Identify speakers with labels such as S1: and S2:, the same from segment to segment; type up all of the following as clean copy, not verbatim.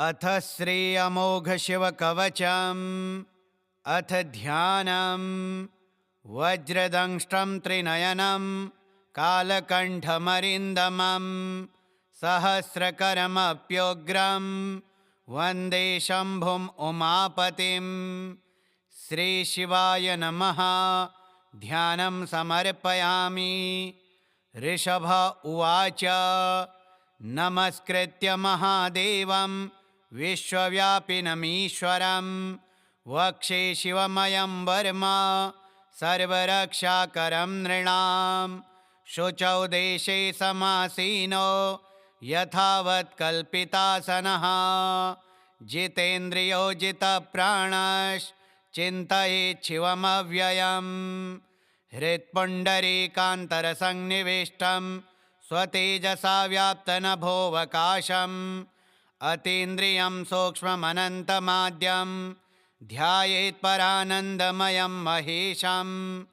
S1: अथ श्री अमोघ शिव कवचम् अथ ध्यानम्। वज्रदंष्ट्रं त्रिनयनं कालकण्ठमरिन्दमं सहस्रकरमप्योग्रं वन्दे शम्भुम् उमापतिं। श्रीशिवाय नमः। ध्यानं समर्पयामि। ऋषभ उवाच। नमस्कृत्य महादेवं विश्वव्यापिनमीश्वरं वक्षे शिवमयं वर्म सर्वरक्षाकरं नृणां। शुचौ देशे समासीनो यथावत् कल्पितासनः जितेन्द्रियो जितप्राणश्चिन्तयेत् शिवमव्ययम्। हृत्पुण्डरीकान्तरसन्निविष्टं स्वतेजसा व्याप्तनभोऽवकाशम् अतीन्द्रियं सूक्ष्ममनन्तमाद्यं ध्यायेत् परानन्दमयं महेशम्।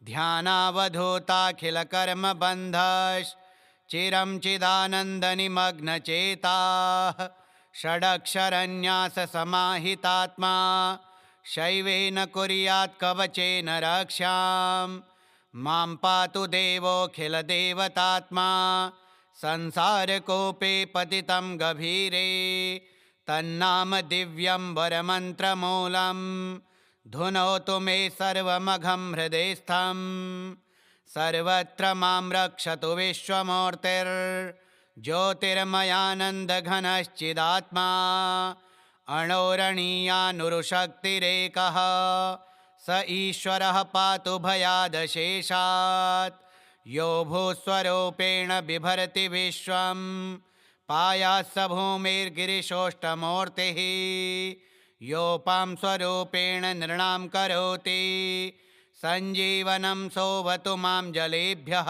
S1: ध्यानावधूताखिलकर्मबन्धश्चिरं चिदानन्दनिमग्नचेताः षडक्षरन्याससमाहितात्मा शैवेन कुर्यात् कवचेन रक्षां। मां पातु देवोऽखिलदेवतात्मा संसारकूपे पतितं गभीरे। तन्नाम दिव्यं वरमन्त्रमूलं धुनोतु मे सर्वमघं हृदयस्थं। सर्वत्र मां रक्षतु विश्वमूर्तिर्ज्योतिर्मयानन्दघनश्चिदात्मा अणोरणीयानुरुशक्तिरेकः स ईश्वरः पातु भयादशेषात्। यो भूस्वरूपेण बिभर्ति विश्वं पायात्स भूमिर्गिरिशोष्टमूर्तिः। योपां स्वरूपेण नृणां करोति सञ्जीवनं सोऽवतु मां जलेभ्यः।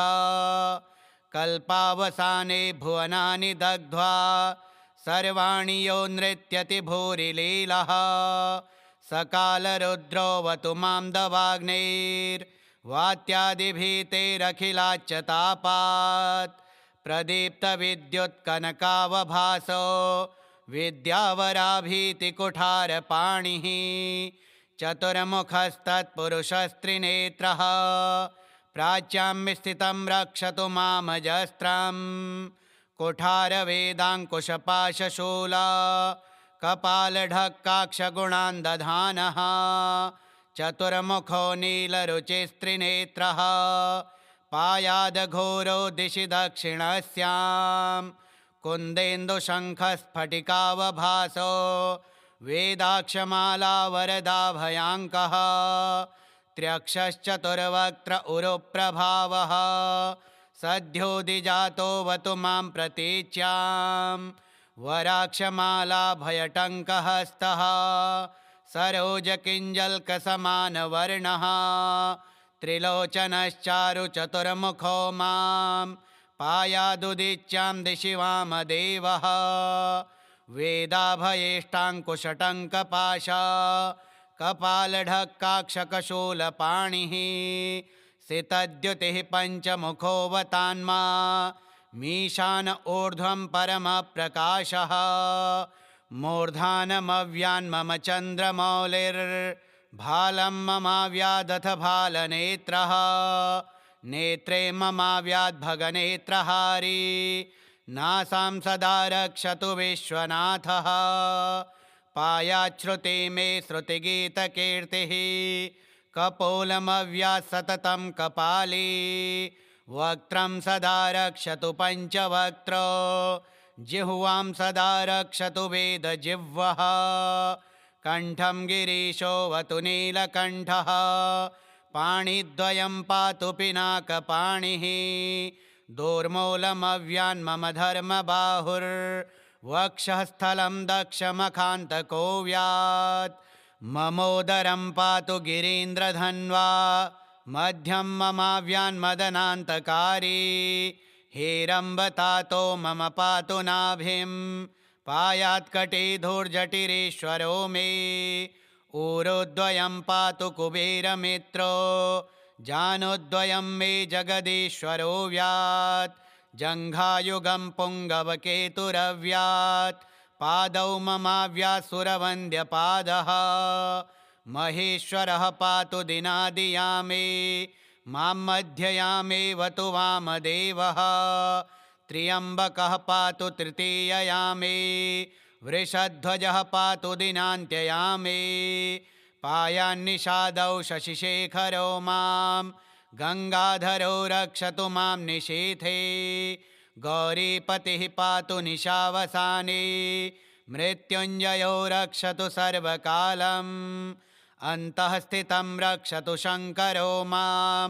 S1: कल्पावसाने भुवनानि दग्ध्वा सर्वाणि यो नृत्यति भूरिलीलः। सकालरुद्रोऽवतु मां दवाग्नेर्वात्यादिभीतेरखिलाच्च तापात्। प्रदीप्तविद्युत्कनकावभासो विद्यावराभीतिकुठारपाणिः चतुर्मुखस्तत्पुरुषस्त्रिनेत्रः प्राच्यां स्थितं रक्षतु मामजस्त्रं। कुठारवेदाङ्कुशपाशशूला कपालढक्काक्षगुणान्दधानः चतुर्मुखो नीलरुचिस्त्रिनेत्रः पायादघोरो दिशि दक्षिणस्यां। कुन्देन्दुशङ्खस्फटिकावभासो वेदाक्षमालावरदाभयाङ्कः त्र्यक्षश्चतुर्वक्त्र उरुप्रभावः सद्योदिजातोऽवतु मां प्रतीच्यां। वराक्षमालाभयटङ्कहस्तः सरोजकिञ्जल्कसमानवर्णः त्रिलोचनश्चारुचतुर्मुखो मां पायादुदिच्यां दिशि वामदेवः। वेदाभयेष्टाङ्कुशटङ्कपाशा कपालढक्काक्षकशूलपाणिः सितद्युतिः पञ्चमुखोऽवतान्मा मीशान ऊर्ध्वं परमप्रकाशः। मूर्धानमव्यान्मम चन्द्रमौलिर्भालं ममाव्यादथ भालनेत्रः। नेत्रे ममाव्याद्भगनेत्रहारी नासां सदा रक्षतु विश्वनाथः। पायाच्छ्रुति मे श्रुतिगीतकीर्तिः कपोलमव्यात् सततं कपाली। वक्त्रं सदा रक्षतु पञ्चवक्त्रो जिह्वां सदा रक्षतु वेदजिह्वः। कण्ठं गिरीशोऽवतु नीलकण्ठः पाणिद्वयं पातु पिनाकपाणिः। दोर्मूलमव्यान्मम धर्मबाहुर्वक्षःस्थलं दक्षमखान्तको व्यात्। ममोदरं पातु गिरीन्द्रधन्वा मध्यं ममाव्यान्मदनान्तकारी। हेरम्बतातो मम पातु नाभिं पायात्कटिधूर्जटिरीश्वरो मे। ऊरुद्वयं पातु कुबेरमित्रो जानुद्वयं मे जगदीश्वरो व्यात्। जङ्घायुगं पुङ्गवकेतुरव्यात् पादौ ममाव्यासुरवन्द्यपादः महेश्वरः पातु दिनादियामे मां मध्ययामेव तु वामदेवः त्र्यम्बकः पातु तृतीययामे वृषध्वजः पातु दिनान्त्ययामे पायान्निषादौ शशिशेखरो मां गङ्गाधरो रक्षतु मां निशीथे गौरीपतिः पातु निशावसाने मृत्युञ्जयो रक्षतु सर्वकालम् अन्तः स्थितं रक्षतु शङ्करो मां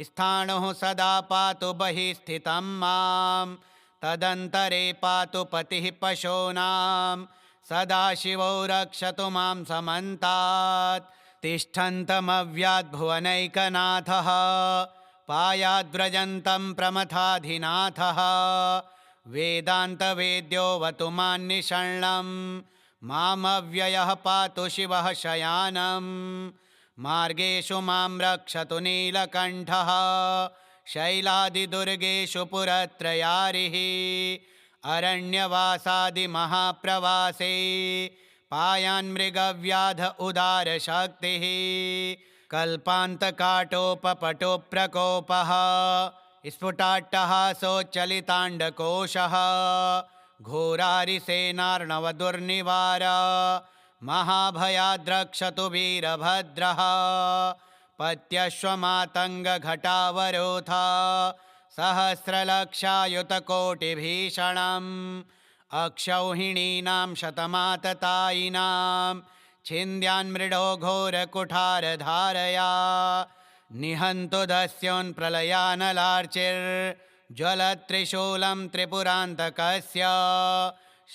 S1: स्थाणुः सदा पातु बहिः स्थितं मां तदन्तरे पातु पतिः पशूनां सदाशिवो रक्षतु मां समन्तात् तिष्ठन्तमव्याद्भुवनैकनाथः पायाद्व्रजन्तं प्रमथाधिनाथः वेदान्तवेद्यो वतु मान्निषण्णं मामव्ययः पातु शिवः शयानं मार्गेषु मां रक्षतु नीलकण्ठः शैलादिदुर्गेषु पुरत्रयारिः अरण्यवासादिमहाप्रवासे पायान्मृगव्याध उदारशक्तिः कल्पान्तकाटोपपटोप्रकोपः स्फुटाट्टहासोच्चलिताण्डकोशः घोरारिसेनार्णवदुर्निवार महाभयाद्रक्षतु वीरभद्रः पत्यश्वमातङ्गघटावरोधा सहस्रलक्षायुतकोटिभीषणम् अक्षौहिणीनां शतमाततायिनां छिन्द्यान्मृडो घोरकुठारधारया निहन्तु दस्योन्प्रलयानलार्चिर्ज्वलत्रिशूलं त्रिपुरान्तकस्य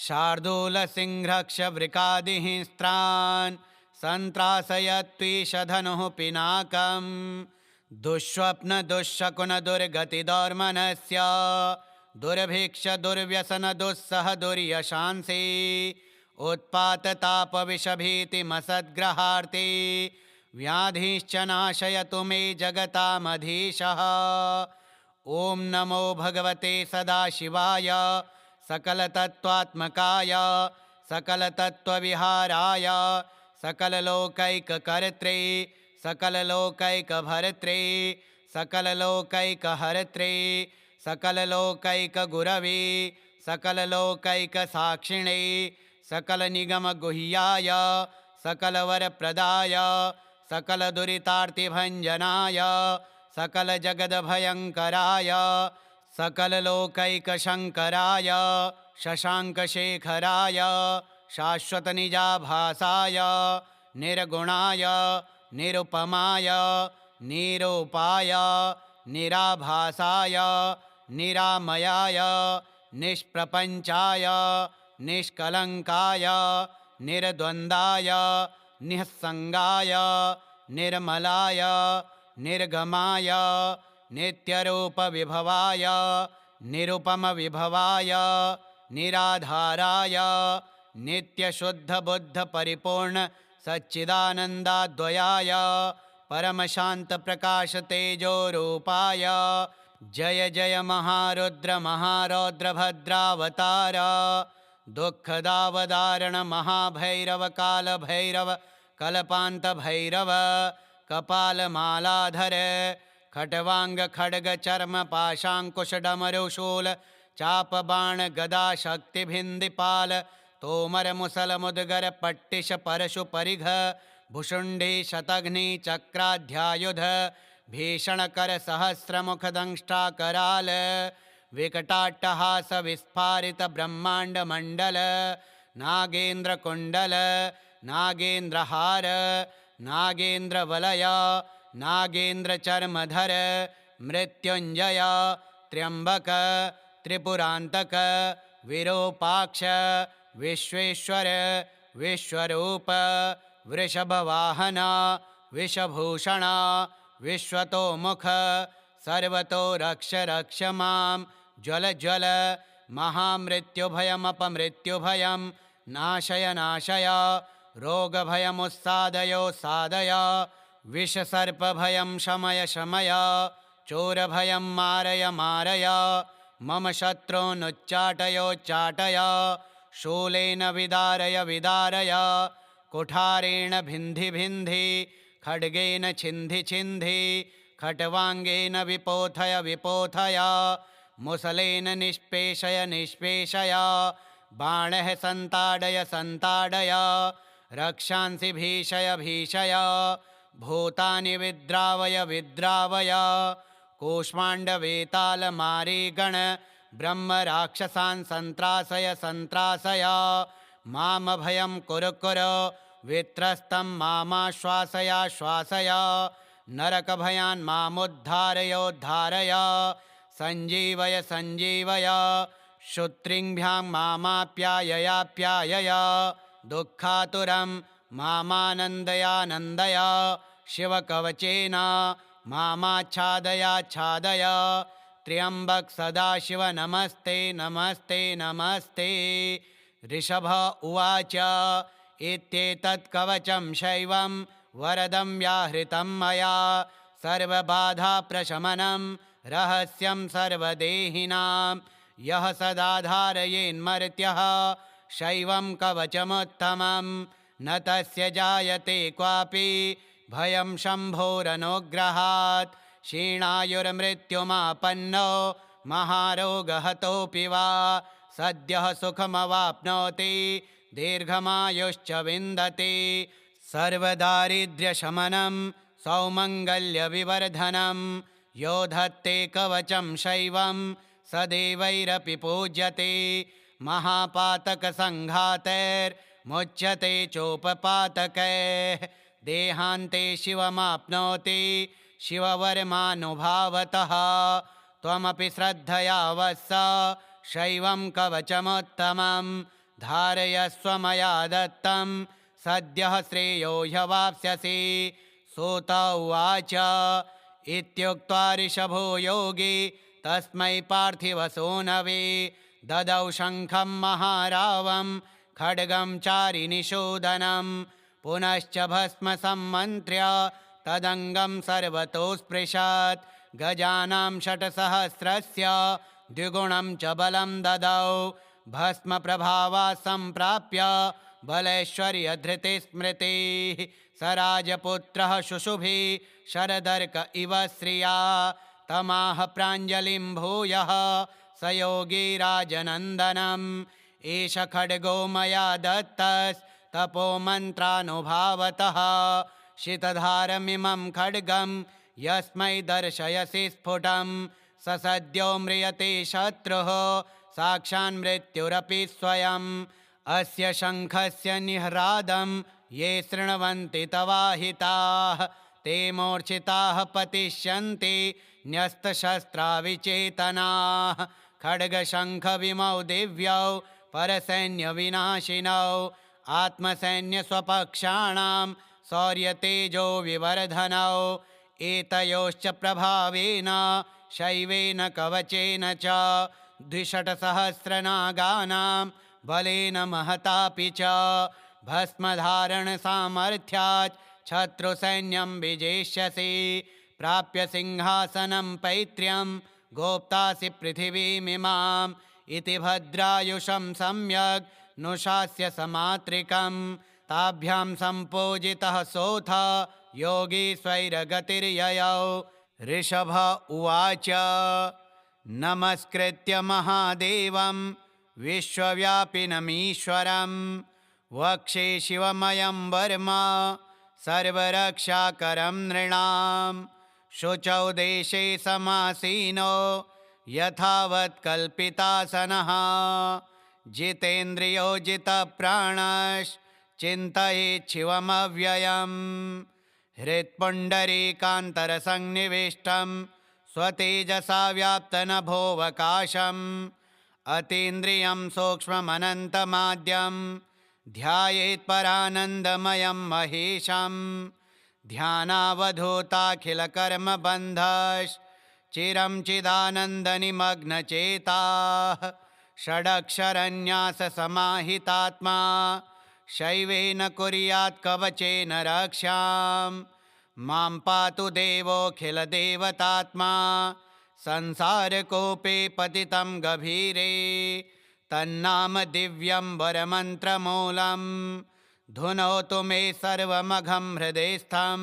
S1: शार्दूलसिंह्रक्षवृकादिहिंस्त्रान् सन्त्रासयत्वीशधनुः पिनाकं दुःस्वप्नदुःशकुनदुर्गतिदौर्मनस्य दुर्भिक्षदुर्व्यसनदुस्सह दुर्यशांसि उत्पाततापविषभीतिमसद्ग्रहार्ते व्याधिश्च नाशयतु मे जगतामधीशः ॐ नमो भगवते सदाशिवाय सकलतत्त्वात्मकाय सकलतत्त्वविहाराय सकललोकैककर्त्रे सकललोकैकभर्त्रे सकललोकैकहर्त्रे सकललोकैकगुरवे सकललोकैकसाक्षिणे सकलनिगमगुह्याय सकलवरप्रदाय सकलदुरितार्तिभञ्जनाय सकलजगदभयङ्कराय सकललोकैकशङ्कराय शशाङ्कशेखराय शाश्वतनिजाभासाय निर्गुणाय निरुपमाय निरूपाय निराभासाय निरामयाय निष्प्रपञ्चाय निष्कलङ्काय निर्द्वन्द्वाय निःसङ्गाय निर्मलाय निर्गमाय नित्यरूपविभवाय निरुपमविभवाय निराधाराय नित्यशुद्धबुद्धपरिपूर्ण सच्चिदानन्दाद्वयाय परमशान्तप्रकाशतेजोरूपाय जय जय महारुद्र महारौद्रभद्रावतार दुःखदावदारण महाभैरव कालभैरव कल्पान्तभैरव कपालमालाधर खट्वाङ्गखड्गचर्मपाशाङ्कुशडमरुशूल चापबाणगदाशक्तिभिन्दिपाल तोमरमुसलमुद्गरपट्टिशपरशुपरिघ भुषुण्डी शतघ्नी चक्राध्यायुध भीषणकरसहस्रमुखदंष्ट्राकराल विकटाट्टहासविस्फारितब्रह्माण्डमण्डल नागेन्द्रकुण्डल नागेन्द्रहार नागेन्द्रवलय नागेन्द्रचर्मधर मृत्युञ्जय त्र्यम्बक त्रिपुरान्तक विरूपाक्ष विश्वेश्वर विश्वरूप वृषभवाहन विषभूषण विश्वतोमुख सर्वतो रक्ष रक्ष मां ज्वल ज्वल महामृत्युभयमपमृत्युभयं नाशय नाशय रोगभयमुस्सादयोस्सादय विषसर्पभयं शमय शमय चोरभयं मारय मारय मम शत्रूनुच्चाटयोच्चाटय शूलेन विदारय विदारय कुठारेण भिन्धि भिन्धि खड्गेन छिन्धि छिन्धि खट्वाङ्गेन विपोथय विपोथय मुसलेन निष्पेषय निष्पेषय बाणः सन्ताडय सन्ताडय रक्षांसि भीषय भीषय भूतानि विद्रावय विद्रावय कूष्माण्डवेतालमारीगण ब्रह्मराक्षसान् सन्त्रासय सन्त्रासय मामभयं कुरु कुरु वित्रस्तं मामाश्वासयाश्वासय नरकभयान् मामुद्धारयोद्धारय सञ्जीवय सञ्जीवय श्रुत्रिङ्भ्यां मामाप्याययाप्यायय दुःखातुरं मामानन्दयानन्दय शिवकवचेन मामाच्छादयाच्छादय त्र्यम्बक सदाशिव नमस्ते नमस्ते नमस्ते। ऋषभ उवाच इत्येतत् कवचं शैवं वरदं व्याहृतं मया सर्वबाधाप्रशमनं रहस्यं सर्वदेहिनां यः सदाधारयेन्मर्त्यः शैवं कवचमुत्तमं न तस्य जायते क्वापि भयं शम्भोरनुग्रहात् क्षीणायुर्मृत्युमापन्नो महारोगहतोऽपि वा सद्यः सुखमवाप्नोति दीर्घमायुश्च विन्दति सर्वदारिद्र्यशमनं सौमङ्गल्यविवर्धनं यो धत्ते कवचं शैवं सदेवैरपि पूज्यते महापातकसङ्घातैर्मुच्यते चोपपातकैः देहान्ते शिवमाप्नोति शिववर्मानुभावतः त्वमपि श्रद्धया वत्स शैवं कवचमुत्तमं धारयस्व मया दत्तं सद्यः श्रेयो ह्यवाप्स्यसि। सूत उवाच इत्युक्त्वा ऋषभो योगी तस्मै पार्थिवसूनवे ददौ शङ्खं महारावं खड्गं चारिनिषूदनं पुनश्च भस्म सम्मन्त्र्य तदङ्गं सर्वतो स्पृशत् गजानां षट्सहस्रस्य द्विगुणं च बलं ददौ भस्मप्रभावा सम्प्राप्य बलैश्वर्यधृतिस्मृतिः स राजपुत्रः शुशुभि शरदर्क इव श्रिया तमाह प्राञ्जलिं भूयः स योगी राजनन्दनम् एष खड्गो मया दत्तस्तपो मन्त्रानुभावतः शितधारमिमं खड्गं यस्मै दर्शयसि स्फुटं स सद्यो म्रियते शत्रुः साक्षान्मृत्युरपि स्वयम् अस्य शङ्खस्य निह्रादं ये शृण्वन्ति तवाहिताः ते मूर्छिताः पतिष्यन्ति न्यस्तशस्त्राविचेतनाः खड्गशङ्खविमौ दिव्यौ परसैन्यविनाशिनौ आत्मसैन्यस्वपक्षाणां शौर्यतेजो विवर्धनौ एतयोश्च प्रभावेन शैवेन कवचेन च द्विषट्सहस्रनागानां बलेन महतापि च भस्मधारणसामर्थ्यात् शत्रुसैन्यं विजेष्यसि प्राप्य सिंहासनं पैत्र्यं गोप्तासि पृथिवीमिमाम् इति भद्रायुषं सम्यग् नुशास्य समात्रिकं ताभ्यां सम्पूजितः सोऽथ योगी स्वैरगतिर्ययौ। ऋषभ उवाच नमस्कृत्य महादेवं विश्वव्यापिनमीश्वरं वक्षे शिवमयं वर्म सर्वरक्षाकरं नृणां शुचौ देशे समासीनो यथावत् कल्पितासनः जितेन्द्रियो जितप्राणश्चिन्तयेत् शिवमव्ययम् हृत्पुण्डरीकान्तरसन्निविष्टं स्वतेजसा व्याप्तनभोऽवकाशम् अतीन्द्रियं सूक्ष्ममनन्तमाद्यं ध्यायेत् परानन्दमयं महेशं ध्यानावधूताखिलकर्मबन्धश्चिरं चिदानन्दनिमग्नचेताः षडक्षरन्याससमाहितात्मा शैवेन कुर्यात् कवचेन रक्षां मां पातु देवोऽखिलदेवतात्मा संसारकूपे पतितं गभीरे तन्नाम दिव्यं वरमन्त्रमूलं धुनोतु मे सर्वमघं हृदयस्थं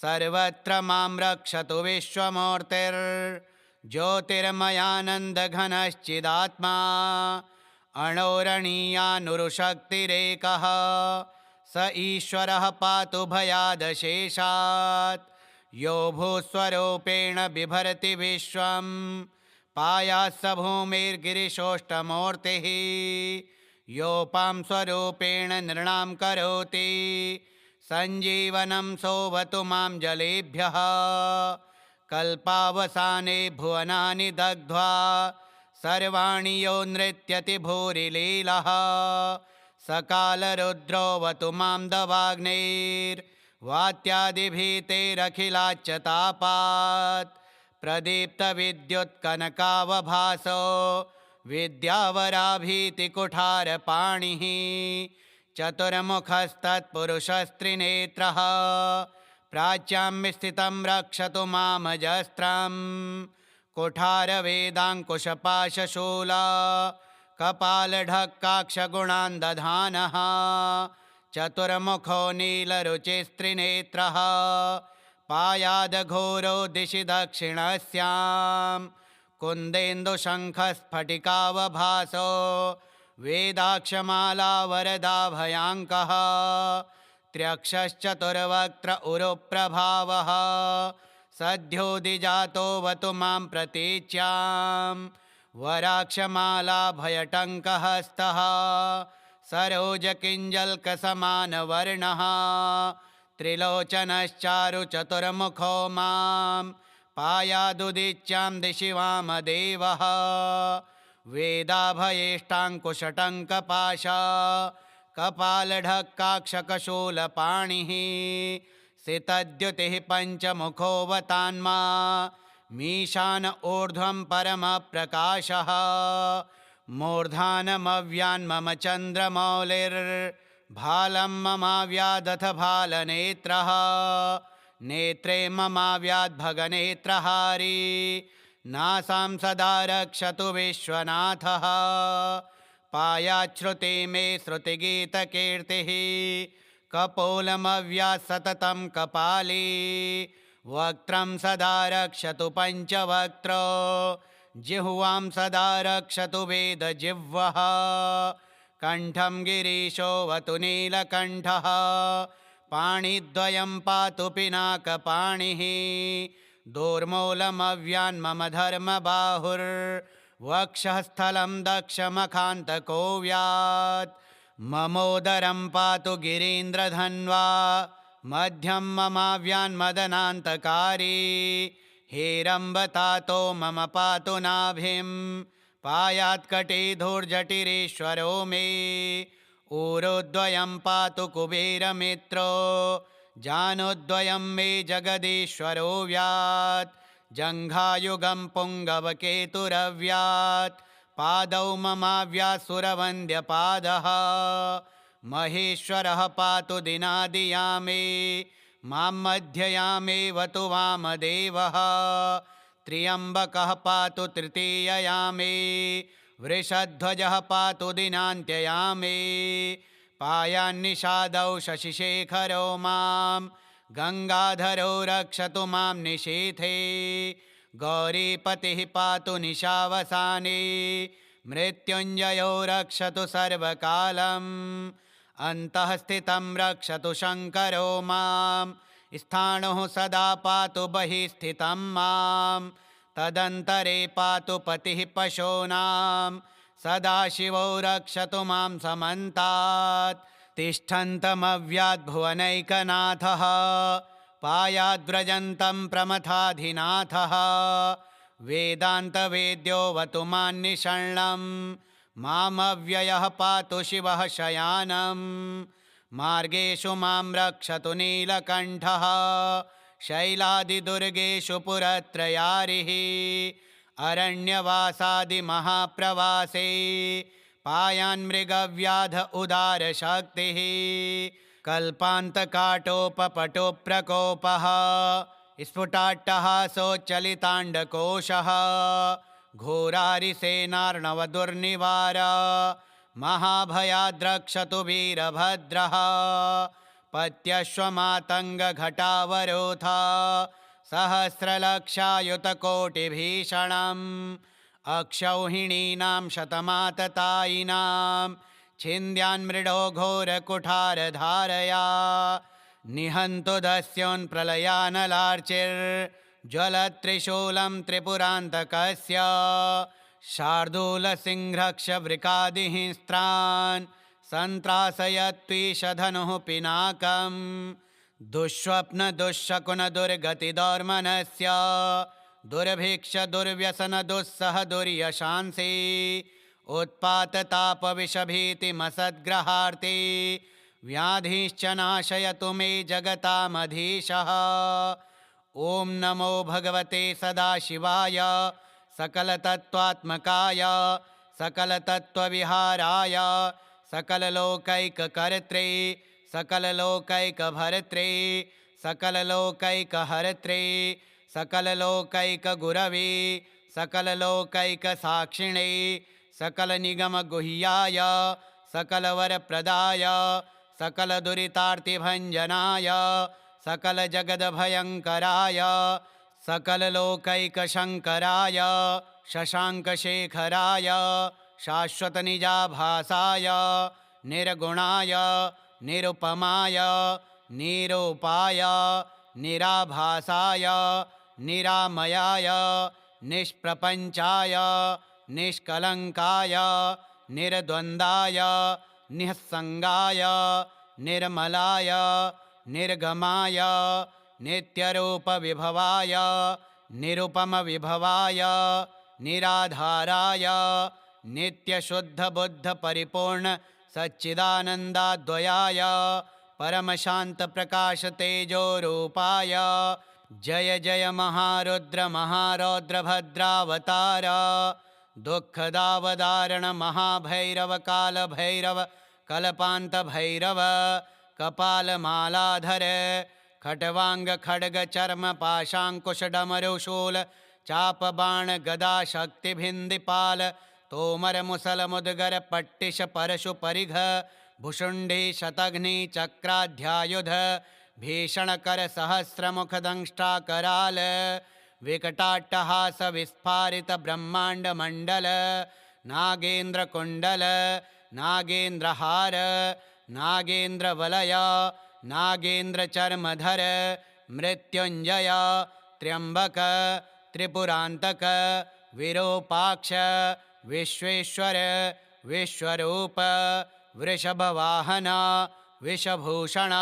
S1: सर्वत्र मां रक्षतु विश्वमूर्तिर्ज्योतिर्मयानन्दघनश्चिदात्मा अणोरणीयानुरुशक्तिरेकः स ईश्वरः पातु भयादशेषात् यो भूस्वरूपेण बिभर्ति विश्वं पायात्स भूमिर्गिरिशोष्टमूर्तिः योपां स्वरूपेण नृणां करोति सञ्जीवनं सोवतु मां जलेभ्यः कल्पावसाने भुवनानि दग्ध्वा सर्वाणि यो नृत्यति भूरिलीलः सकालरुद्रोऽवतु मां दवाग्नेर्वात्यादिभीतेरखिलाच्च तापात् प्रदीप्तविद्युत्कनकावभासो विद्यावराभीतिकुठारपाणिः चतुर्मुखस्तत्पुरुषस्त्रिनेत्रः प्राच्यां स्थितं रक्षतु मामजस्त्रं कुठारवेदाङ्कुशपाशशूला कपालढक्काक्षगुणान्दधानः चतुर्मुखो नीलरुचिस्त्रिनेत्रः पायादघोरो दिशि दक्षिणस्यां कुन्देन्दुशङ्खस्फटिकावभासो वेदाक्षमालावरदाभयाङ्कः त्र्यक्षश्चतुर्वक्त्र उरुप्रभावः सद्योदिजातोऽवतु मां प्रतीच्यां वराक्षमालाभयटङ्कहस्तः सरोजकिञ्जल्कसमानवर्णः त्रिलोचनश्चारुचतुर्मुखो मां पायादुदिच्यां दिशि वामदेवः वेदाभयेष्टाङ्कुशटङ्कपाशा कपालढक्काक्षकशूलपाणिः सितद्युतिः पञ्चमुखोऽवतान्मा मीशान ऊर्ध्वं परमप्रकाशः मूर्धानमव्यान्मम चन्द्रमौलिर्भालं ममाव्यादथ भालनेत्रः नेत्रे ममाव्याद्भगनेत्रहारी नासां सदा रक्षतु विश्वनाथः पायाच्छ्रुति मे श्रुतिगीतकीर्तिः कपोलमव्यात् सततं कपाली वक्त्रं सदा रक्षतु पञ्चवक्त्रो जिह्वां सदा रक्षतु वेदजिह्वः कण्ठं गिरीशोऽवतु नीलकण्ठः पाणिद्वयं पातु पिनाकपाणिः दोर्मूलमव्यान्मम धर्मबाहुर्वक्षः स्थलं दक्षमखान्तको व्यात् ममोदरं पातु गिरीन्द्रधन्वा मध्यं ममाव्यान्मदनान्तकारी हेरम्बतातो मम पातु नाभिं पायात्कटिधूर्जटिरेश्वरो मे ऊरोद्वयं पातु कुबेरमित्रो जानुद्वयं मे जगदीश्वरो व्यात् जङ्घायुगं पुङ्गवकेतुरव्यात् पादौ ममाव्यात्सुरवन्द्यपादः महेश्वरः पातु दिनादियामे मां मध्ययामेवतु वामदेवः त्र्यम्बकः पातु तृतीययामे वृषध्वजः पातु दिनान्त्ययामे पायान्निषादौ शशिशेखरो मां गङ्गाधरो रक्षतु मां निशीथे गौरीपतिः पातु निशावसाने मृत्युञ्जयो रक्षतु सर्वकालम् अन्तः स्थितं रक्षतु शङ्करो मां स्थाणुः सदा पातु बहिः स्थितं मां तदन्तरे पातु पतिः पशूनां सदाशिवो रक्षतु मां समन्तात् तिष्ठन्तमव्याद्भुवनैकनाथः पायाद्व्रजन्तं प्रमथाधिनाथः वेदान्तवेद्योऽवतु मान्निषण्णं मामव्ययः पातु शिवः शयानं मार्गेषु मां रक्षतु नीलकण्ठः शैलादिदुर्गेषु पुरत्रयारिः अरण्यवासादिमहाप्रवासे पायान्मृगव्याध उदारशक्तिः कल्पान्तकाटोपपटुप्रकोपः स्फुटाट्टहासोच्चलिताण्डकोशः घोरारिसेनार्णवदुर्निवार महाभयाद्रक्षतु वीरभद्रः पत्यश्वमातङ्गघटावरोध सहस्रलक्षायुतकोटिभीषणम् अक्षौहिणीनां शतमाततायिनां छिन्द्यान्मृडो घोरकुठारधारया निहन्तु दस्योन्प्रलयानलार्चिर्ज्वलत्रिशूलं त्रिपुरान्तकस्य शार्दूलसिंह्रक्षवृकादिहिंस्त्रान् सन्त्रासयत्विषधनुः पिनाकम् दुःस्वप्नदुःशकुनदुर्गतिदौर्मनस्य दुर्भिक्षदुर्व्यसनदुःसह दुर्यशांसि उत्पाततापविषभीतिमसद्ग्रहार्ति व्याधिश्च नाशयतु मे जगतामधीशः। ॐ नमो भगवते सदाशिवाय सकलतत्त्वात्मकाय सकलतत्त्वविहाराय सकललोकैककर्त्रे सकललोकैकभर्त्रे सकललोकैकहर्त्रे सकललोकैकगुरवे सकललोकैकसाक्षिणे सकलनिगमगुह्याय सकलवरप्रदाय सकलदुरितार्तिभञ्जनाय सकलजगद्भयङ्कराय सकललोकैकशङ्कराय शशाङ्कशेखराय शाश्वतनिजाभासाय निर्गुणाय निरुपमाय निरूपाय निराभासाय निरामयाय निष्प्रपञ्चाय निष्कलङ्काय निर्द्वन्द्वाय निःसङ्गाय निर्मलाय निर्गमाय नित्यरूपविभवाय निरुपमविभवाय निराधाराय नित्यशुद्धबुद्धपरिपूर्ण सच्चिदानन्दाद्वयाय परमशान्तप्रकाशतेजोरूपाय जय जय महारुद्र महारौद्रभद्रावतार दुःखदावदारण महाभैरव कालभैरव कल्पान्तभैरव कपालमालाधर खट्वांग खड्ग चर्म पाशाङ्कुशडमरुशूल चापबाण गदा शक्तिभिन्दिपाल तोमर मुसल मुद्गर पट्टिश परशु परिघ भुषुण्डी शतघ्नि चक्राध्यायुध भीषणकर सहस्रमुख दंष्टाकराल विकटाट्टहास विस्फारित ब्रह्मांड मंडल नागेन्द्र कुंडल नागेन्द्रहार नागेन्द्र वलय नागेन्द्र चर्मधर मृत्युंजय त्र्यंबक त्रिपुरांतक विरूपाक्ष विश्वेश्वर विश्वरूप वृषभवाहन विषभूषण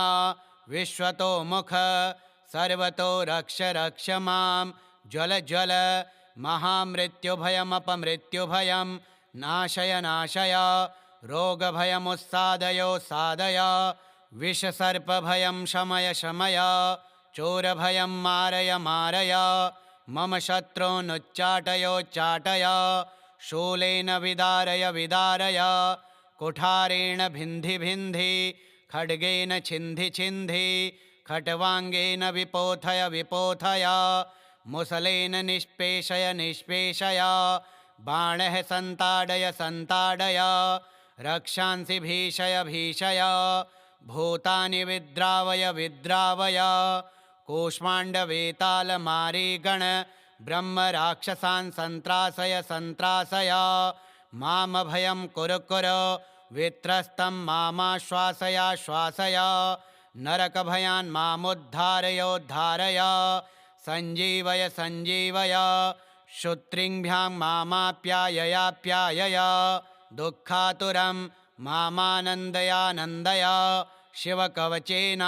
S1: विश्वतोमुख सर्वतो रक्ष रक्ष मां ज्वल ज्वल महामृत्युभयमपमृत्युभयं नाशय नाशय रोगभयमुत्सादयोत्सादय विषसर्पभयं शमय शमय चोरभयं मारय मारय मम शत्रूनुच्चाटयोच्चाटय शूलेन विदारय विदारय कुठारेण भिन्धि भिन्धि खड्गेन छिन्धि छिन्धि खट्वाङ्गेन विपोथय विपोथय मुसलेन निष्पेषय निष्पेषय बाणः संताडय संताडय रक्षांसि भीषय भीषय भूतानि विद्रावय विद्रावय कूष्माण्डवेतालमारीगण ब्रह्मराक्षसान् सन्त्रासय सन्त्रासय मामभयं कुरु कुरु वित्रस्तं मामाश्वासयाश्वासय नरकभयान् मामुद्धारयोद्धारय सञ्जीवय सञ्जीवय श्रुत्रिङ्भ्यां मामाप्याययाप्यायय दुःखातुरं मामानन्दयानन्दय शिवकवचेन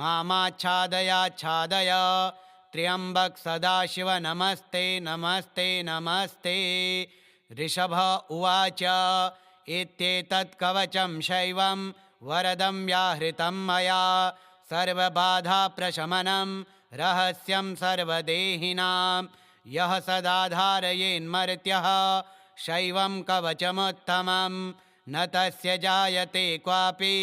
S1: मामाच्छादयाच्छादय त्र्यम्बक सदाशिव नमस्ते नमस्ते नमस्ते। ऋषभ उवाच इत्येतत् कवचं शैवं वरदं व्याहृतं मया सर्वबाधाप्रशमनं रहस्यं सर्वदेहिनां यः सदाधारयेन्मर्त्यः शैवं कवचमुत्तमं न तस्य जायते क्वापि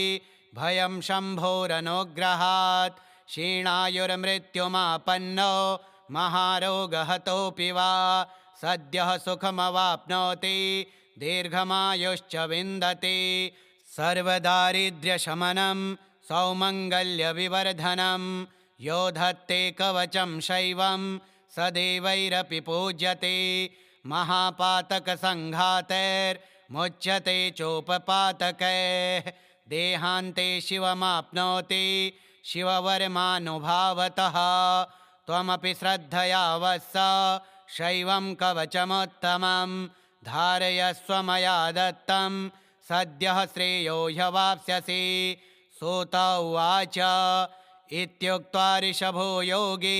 S1: भयं शम्भोरनुग्रहात् क्षीणायुर्मृत्युमापन्नो महारोगहतोऽपि वा सद्यः सुखमवाप्नोति दीर्घमायुश्च विन्दति सर्वदारिद्र्यशमनं सौमङ्गल्यविवर्धनं यो धत्ते कवचं शैवं स देवैरपि पूज्यते महापातकसङ्घातैर्मुच्यते चोपपातकैः देहान्ते शिवमाप्नोति शिववर्मानुभावतः त्वमपि श्रद्धया वत्स शैवं कवचमुत्तमं धारयस्व मया दत्तं सद्यः श्रेयो ह्यवाप्स्यसि सूत उवाच इत्युक्त्वा ऋषभो योगी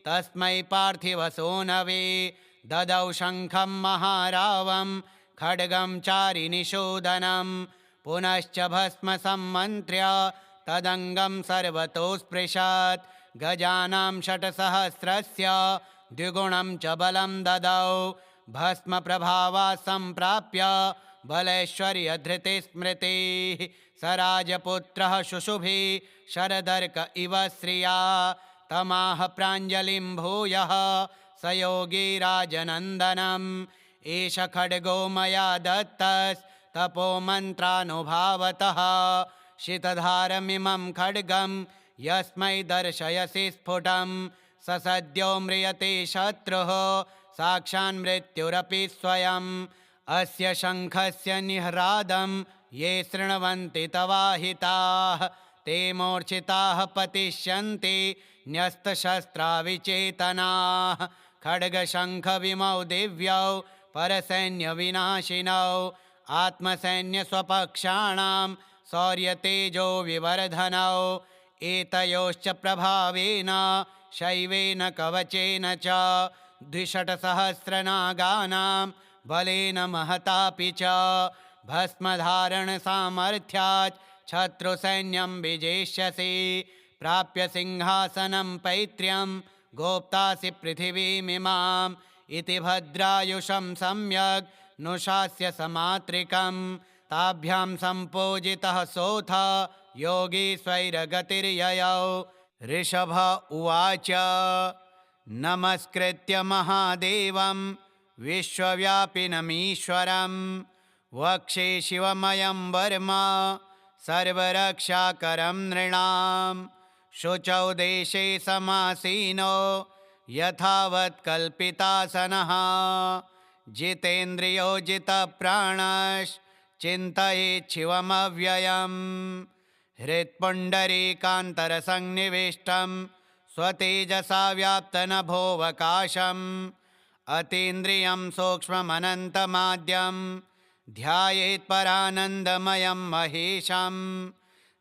S1: तस्मै पार्थिवसूनवे ददौ शङ्खं महारावं खड्गं चारिनिषूदनं पुनश्च भस्म सम्मन्त्र्य तदङ्गं सर्वतो स्पृशत् गजानां षट्सहस्रस्य द्विगुणं च बलं ददौ भस्मप्रभावा सम्प्राप्य बलैश्वर्यधृतिस्मृतिः स राजपुत्रः शुशुभि शरदर्क इव श्रिया तमाह प्राञ्जलिं भूयः स योगी राजनन्दनम् एष खड्गो मया दत्तस्तपो मन्त्रानुभावतः शितधारमिमं खड्गं यस्मै दर्शयसि स्फुटं स सद्यो म्रियते शत्रुः साक्षान्मृत्युरपि स्वयम् अस्य शङ्खस्य निह्रादं ये शृण्वन्ति तवाहिताः ते मूर्छिताः पतिष्यन्ति न्यस्तशस्त्राविचेतनाः खड्गशङ्खविमौ दिव्यौ परसैन्यविनाशिनौ आत्मसैन्यस्वपक्षाणां शौर्यतेजो विवर्धनौ एतयोश्च प्रभावेन शैवेन कवचेन च द्विषट्सहस्रनागानां बलेन महतापि च भस्मधारणसामर्थ्यात् शत्रुसैन्यं विजेष्यसि प्राप्य सिंहासनं पैत्र्यं गोप्तासि पृथिवीमिमाम् इति भद्रायुषं सम्यग् नुशास्य समात्रिकं ताभ्यां सम्पूजितः सोऽथ योगी स्वैरगतिर्ययौ ऋषभ उवाच नमस्कृत्य महादेवं विश्वव्यापिनमीश्वरं वक्षे शिवमयं वर्म सर्वरक्षाकरं नृणां शुचौ देशे समासीनो यथावत् कल्पितासनः जितेन्द्रियो जितप्राणश्चिन्तयेत् शिवमव्ययम् हृत्पुण्डरीकान्तरसन्निविष्टं स्वतेजसा व्याप्तनभोऽवकाशम् अतीन्द्रियं सूक्ष्ममनन्तमाद्यं ध्यायेत् परानन्दमयं महेशं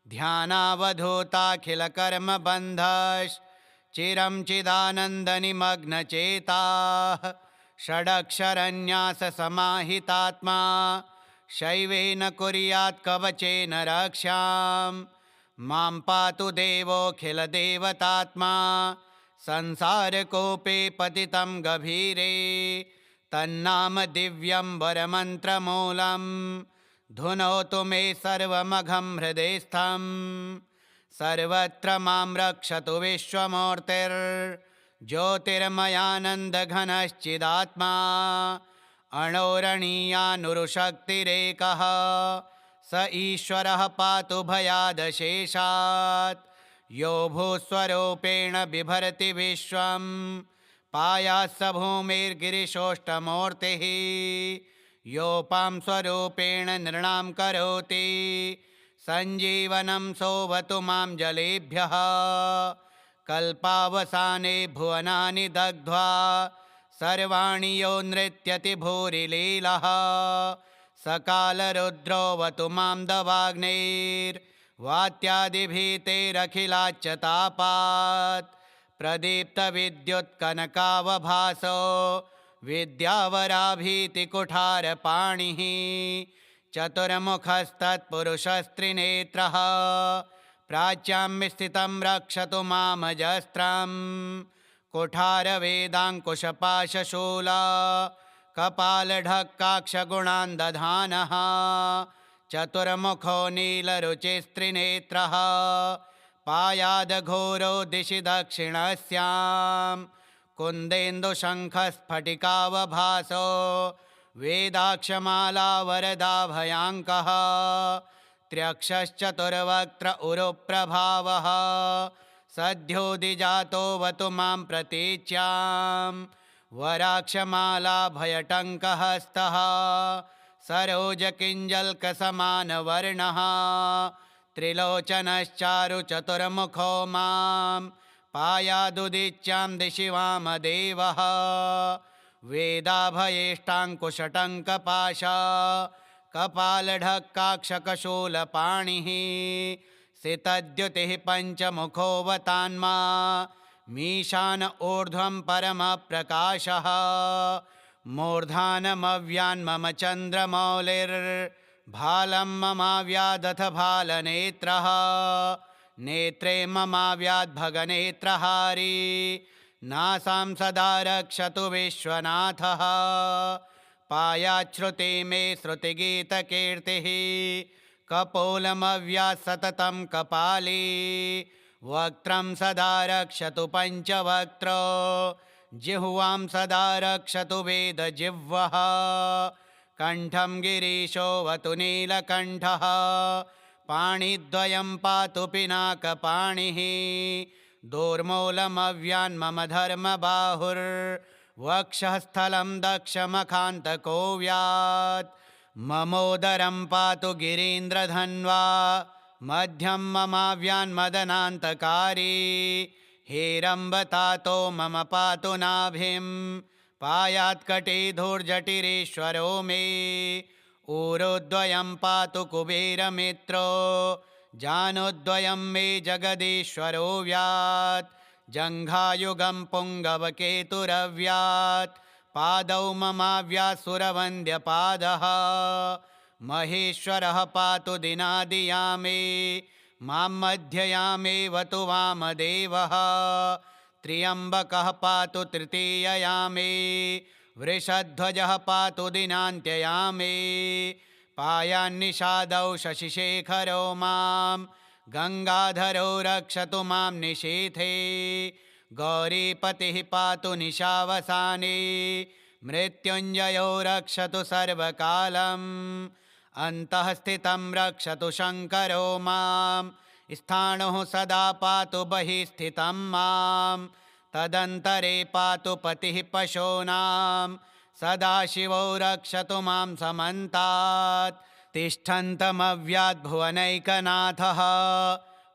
S1: ध्यानावधूताखिलकर्मबन्धश्चिरं चिदानन्दनिमग्नचेताः षडक्षरन्याससमाहितात्मा शैवेन कुर्यात् कवचेन रक्षां मां पातु देवोऽखिलदेवतात्मा संसारकूपे पतितं गभीरे तन्नाम दिव्यं वरमन्त्रमूलं धुनोतु मे सर्वमघं हृदयस्थं सर्वत्र मां रक्षतु विश्वमूर्तिर्ज्योतिर्मयानन्दघनश्चिदात्मा अणोरणीयानुरुशक्तिरेकः स ईश्वरः पातु भयादशेषात् यो भूस्वरूपेण बिभर्ति विश्वं पायात्स भूमिर्गिरिशोष्टमूर्तिः योपां स्वरूपेण नृणां करोति सञ्जीवनं सोवतु मां जलेभ्यः कल्पावसाने भुवनानि दग्ध्वा सर्वाणि यो नृत्यति भूरिलीलः सकालरुद्रोऽवतु मां दवाग्नेर्वात्यादिभीतेरखिलाच्च तापात् प्रदीप्तविद्युत्कनकावभासो विद्यावराभीतिकुठारपाणिः चतुर्मुखस्तत्पुरुषस्त्रिनेत्रः प्राच्यां स्थितं रक्षतु मामजस्त्रं कुठारवेदाङ्कुशपाशशूला कपालढक्काक्षगुणान्दधानः चतुर्मुखो नीलरुचिस्त्रिनेत्रः पायादघोरो दिशि दक्षिणस्यां कुन्देन्दुशङ्खस्फटिकावभासो वेदाक्षमालावरदाभयाङ्कः त्र्यक्षश्चतुर्वक्त्र उरुप्रभावः सद्योदिजातो वतु मां प्रतीच्यां वराक्षमालाभयटङ्कहस्तः सरोजकिञ्जल्कसमानवर्णः त्रिलोचनश्चारुचतुर्मुखो मां पायादुदिच्यां दिशि वामदेवः वेदाभयेष्टाङ्कुशटङ्कपाश कपालढक्काक्षकशूलपाणिः सितद्युतिः पञ्चमुखोऽवतान्मा मीशान ऊर्ध्वं परमप्रकाशः मूर्धानमव्यान्मम चन्द्रमौलिर्भालं ममाव्यादथ भालनेत्रः नेत्रे ममाव्याद्भगनेत्रहारी नासां सदा रक्षतु विश्वनाथः पायाच्छ्रुति मे श्रुतिगीतकीर्तिः कपोलमव्यात् सततं कपाली वक्त्रं सदा रक्षतु पञ्चवक्त्रो जिह्वां सदा रक्षतु वेदजिह्वः कण्ठं गिरीशोऽवतु नीलकण्ठः पाणिद्वयं पातु पिनाकपाणिः दोर्मूलमव्यान्मम धर्मबाहुर्वक्षःस्थलं दक्षमखान्तको व्यात् ममोदरं पातु गिरीन्द्रधन्वा मध्यं ममाव्यान्मदनान्तकारी हेरम्बतातो मम पातु नाभिं पायात्कटिधूर्जटिरीश्वरो मे ऊरुद्वयं पातु कुबेरमित्रो जानुद्वयं मे जगदीश्वरो व्यात् जङ्घायुगं पुङ्गवकेतुरव्यात् पादौ ममाव्यासुरवन्द्यपादः महेश्वरः पातु दिनादियामे मां मध्ययामेवतु वामदेवः त्र्यम्बकः पातु तृतीययामे वृषध्वजः पातु दिनान्त्ययामे पायान्निषादौ शशिशेखरो मां गङ्गाधरो रक्षतु मां निशीथे गौरीपतिः पातु निशावसाने मृत्युञ्जयो रक्षतु सर्वकालम् अन्तः स्थितं रक्षतु शङ्करो मां स्थाणुः सदा पातु बहिः स्थितं मां तदन्तरे पातु पतिः पशूनां सदाशिवो रक्षतु मां समन्तात् तिष्ठन्तमव्याद्भुवनैकनाथः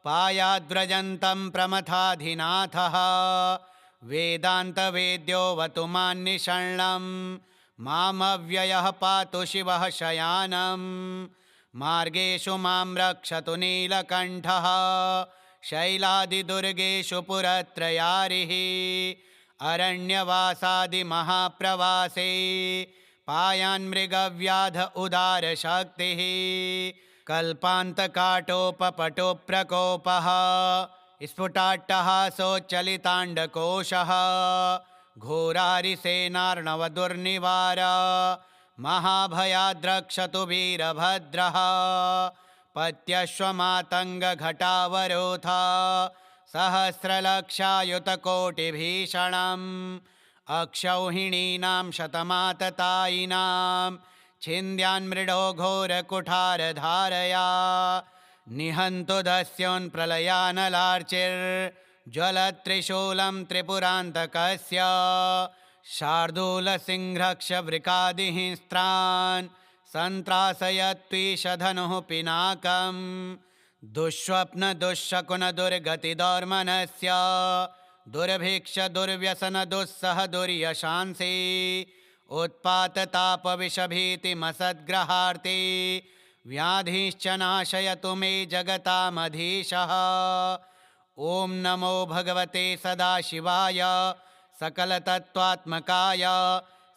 S1: पायाद्व्रजन्तं प्रमथाधिनाथः वेदान्तवेद्योऽवतु मान्निषण्णं मामव्ययः पातु शिवः शयानं मार्गेषु मां रक्षतु नीलकण्ठः शैलादिदुर्गेषु पुरत्रयारिः अरण्यवासादिमहाप्रवासे पायान्मृगव्याध उदारशक्तिः कल्पान्तकाटोपपटोप्रकोपः स्फुटाट्टहासोच्चलिताण्डकोशः घोरारिसेनार्णवदुर्निवार महाभयाद्रक्षतु वीरभद्रः पत्यश्वमातङ्गघटावरोध सहस्रलक्षायुतकोटिभीषणम् अक्षौहिणीनां शतमाततायिनां छिन्द्यान्मृडो घोरकुठारधारया निहन्तु दस्योन्प्रलयानलार्चिर्ज्वलत्रिशूलं त्रिपुरान्तकस्य शार्दूलसिंह्रक्षवृकादिहिंस्त्रान् सन्त्रासयत्वीशधनुः पिनाकं दुःस्वप्नदुःशकुनदुर्गतिदौर्मनस्य दुर्भिक्षदुर्व्यसनदुःसह दुर्यशांसि उत्पाततापविषभीतिमसद्ग्रहार्ति व्याधिश्च नाशयतु मे जगतामधीशः ॐ नमो भगवते सदाशिवाय सकलतत्त्वात्मकाय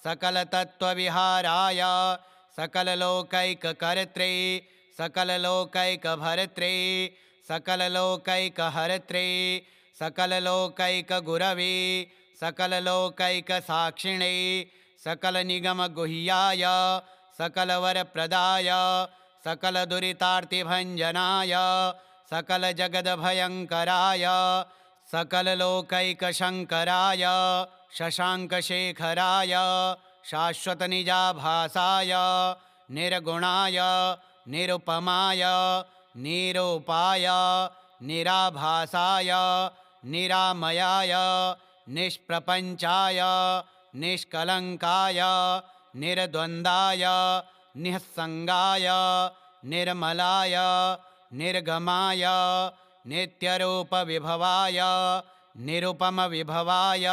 S1: सकलतत्त्वविहाराय सकललोकैककर्त्रे सकललोकैकभर्त्रे सकललोकैकहर्त्रे सकललोकैकगुरवे सकललोकैकसाक्षिणे सकलनिगमगुह्याय सकलवरप्रदाय सकलदुरितार्तिभञ्जनाय सकलजगदभयङ्कराय सकललोकैकशङ्कराय शशाङ्कशेखराय शाश्वतनिजाभासाय निर्गुणाय निरुपमाय निरूपाय निराभासाय निरामयाय निष्प्रपञ्चाय निष्कलङ्काय निर्द्वन्द्वाय निःसङ्गाय निर्मलाय निर्गमाय नित्यरूपविभवाय निरुपमविभवाय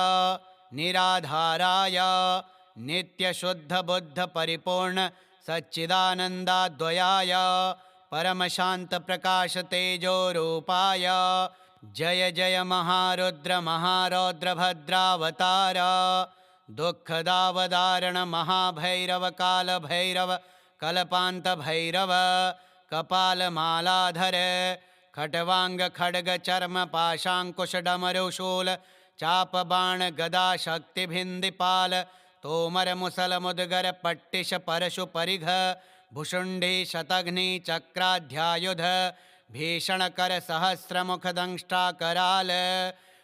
S1: निराधाराय नित्यशुद्धबुद्धपरिपूर्ण सच्चिदानन्दाद्वयाय परमशान्तप्रकाशतेजोरूपाय जय जय महारुद्र महारौद्रभद्रावतार दुःखदावदारण महाभैरव कालभैरव कल्पान्तभैरव कपालमालाधर खट्वांग खड्ग चर्म पाशांकुशडमरुशूल चापबाण गदा शक्तिभिन्दिपाल तोमर मुसल मुद्गर पट्टिश परशु परिघ भुषुण्डी शतघ्नि चक्राध्यायुध भीषणकर सहस्रमुख दंष्टाकराल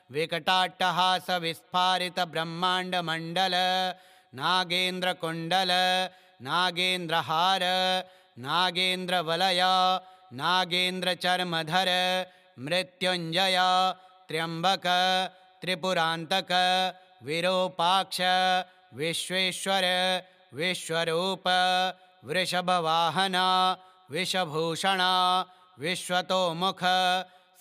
S1: विकटाट्टहास विस्फारित ब्रह्मांड मंडल नागेन्द्र कुंडल नागेन्द्रहार नागेन्द्र वलय नागेन्द्र चर्मधर मृत्युंजय त्र्यंबक त्रिपुरांतक विरूपाक्ष विश्वेश्वर विश्वरूप वृषभवाहन विषभूषण विश्वतोमुख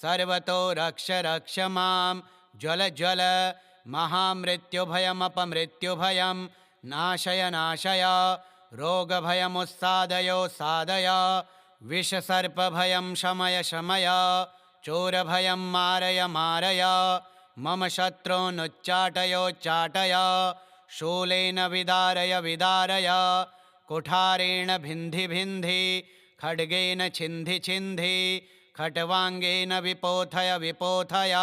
S1: सर्वतो रक्ष रक्ष मां ज्वल ज्वल महामृत्युभयमपमृत्युभयं नाशय नाशय रोगभयमुस्सादयोस्सादय विषसर्पभयं शमय शमय चोरभयं मारय मारय मम शत्रूनुच्चाटयोच्चाटय शूलेन विदारय विदारय कुठारेण भिन्धि भिन्धि खड्गेन छिन्धि छिन्धि खट्वाङ्गेन विपोथय विपोथय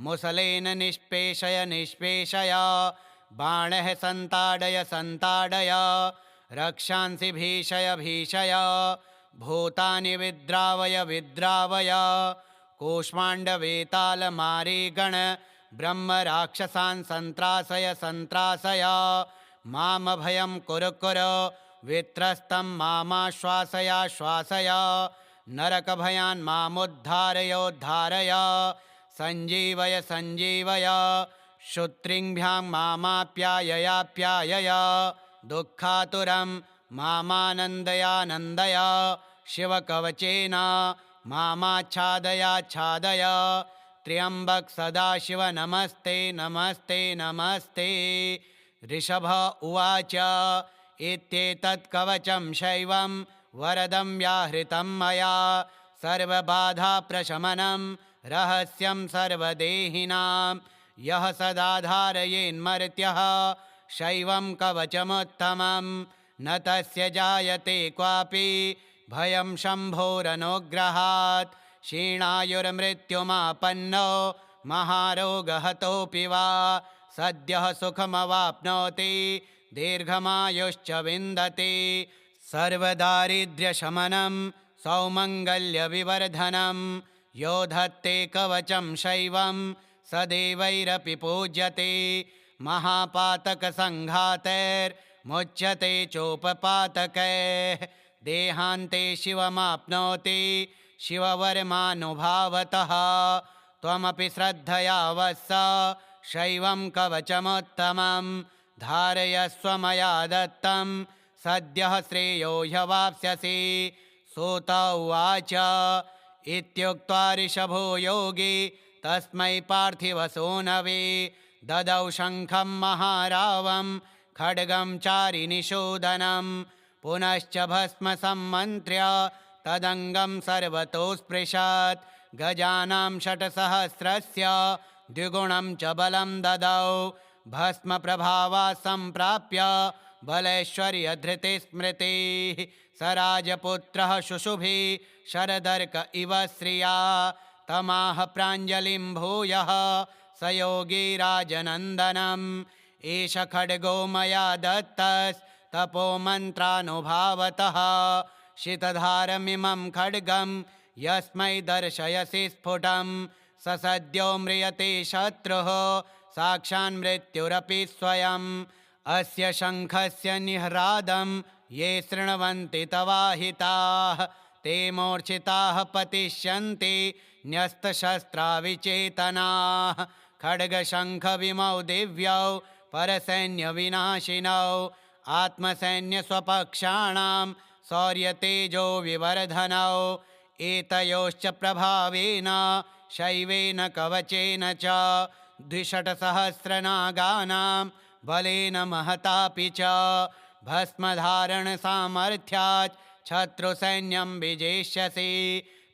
S1: मुसलेन निष्पेषय निष्पेषय बाणः सन्ताडय सन्ताडय रक्षांसि भीषय भीषय भूतानि विद्रावय विद्रावय कूष्माण्डवेतालमारीगण ब्रह्मराक्षसान् सन्त्रासय सन्त्रासय मामभयं कुरु कुरु वित्रस्तं मामाश्वासयाश्वासय नरकभयान् मामुद्धारयोद्धारय सञ्जीवय सञ्जीवय श्रुत्रिङ्भ्यां मामाप्याययाप्यायय दुःखातुरं मामानन्दयानन्दय शिवकवचेन मामाच्छादयाच्छादय त्र्यम्बक सदाशिव नमस्ते नमस्ते नमस्ते। ऋषभ उवाच इत्येतत् कवचं शैवं वरदं व्याहृतं मया सर्वबाधाप्रशमनं रहस्यं सर्वदेहिनां यः सदाधारयेन्मर्त्यः शैवं कवचमुत्तमं न तस्य जायते क्वापि भयं शम्भोरनुग्रहात् क्षीणायुर्मृत्युमापन्नो महारोगहतोऽपि वा सद्यः सुखमवाप्नोति दीर्घमायुश्च विन्दति सर्वदारिद्र्यशमनं सौमङ्गल्यविवर्धनं यो धत्ते कवचं शैवं सदैवैरपि पूज्यते महापातकसङ्घातैर्मुच्यते चोपपातकैः देहान्ते शिवमाप्नोति शिववर्मानुभावतः त्वमपि श्रद्धया वत्स शैवं कवचमुत्तमं धारयस्व मया दत्तं सद्यः श्रेयो ह्यवाप्स्यसि। सूत उवाच इत्युक्त्वा ऋषभो योगी तस्मै पार्थिवसूनवे ददौ शङ्खं महारावं खड्गं चारिनिषूदनं पुनश्च भस्म सम्मन्त्र्य तदङ्गं सर्वतो स्पृशत् गजानां षट्सहस्रस्य द्विगुणं च बलं ददौ भस्मप्रभावा सम्प्राप्य बलैश्वर्यधृतिस्मृतिः स राजपुत्रः शुशुभि शरदर्क इव श्रिया तमाह प्राञ्जलिं भूयः स योगी राजनन्दनम् एष खड्गो मया दत्तस्तपो मन्त्रानुभावतः शितधारमिमं खड्गं यस्मै दर्शयसि स्फुटं स सद्यो म्रियते शत्रुः स साक्षान्मृत्युरपि स्वयम् अस्य शङ्खस्य निह्रादं ये शृण्वन्ति तवाहिताः ते मूर्छिताः पतिष्यन्ति न्यस्तशस्त्राविचेतनाः खड्गशङ्खविमौ दिव्यौ परसैन्यविनाशिनौ आत्मसैन्यस्वपक्षाणां शौर्यतेजो विवर्धनौ एतयोश्च प्रभावेन शैवेन कवचेन च द्विषट्सहस्रनागानां बलेन महतापि च भस्मधारणसामर्थ्यात् शत्रुसैन्यं विजेष्यसि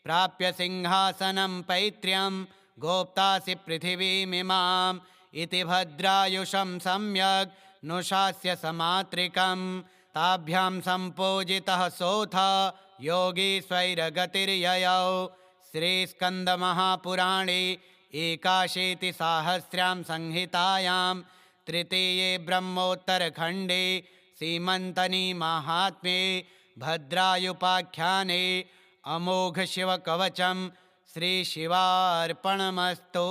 S1: प्राप्य सिंहासनं पैत्र्यं गोप्तासि पृथिवीमिमाम् इति भद्रायुषं सम्यग् नुशास्य समात्रिकं ताभ्यां सम्पूजितः सोऽथ योगी स्वैरगतिर्ययौ श्रीस्कन्दमहापुराणे एकाशीतिसाहस्र्यां संहितायां तृतीये ब्रह्मोत्तरखण्डे सीमन्तनी माहात्म्ये भद्रायुपाख्याने अमोघशिवकवचं श्रीशिवार्पणमस्तु।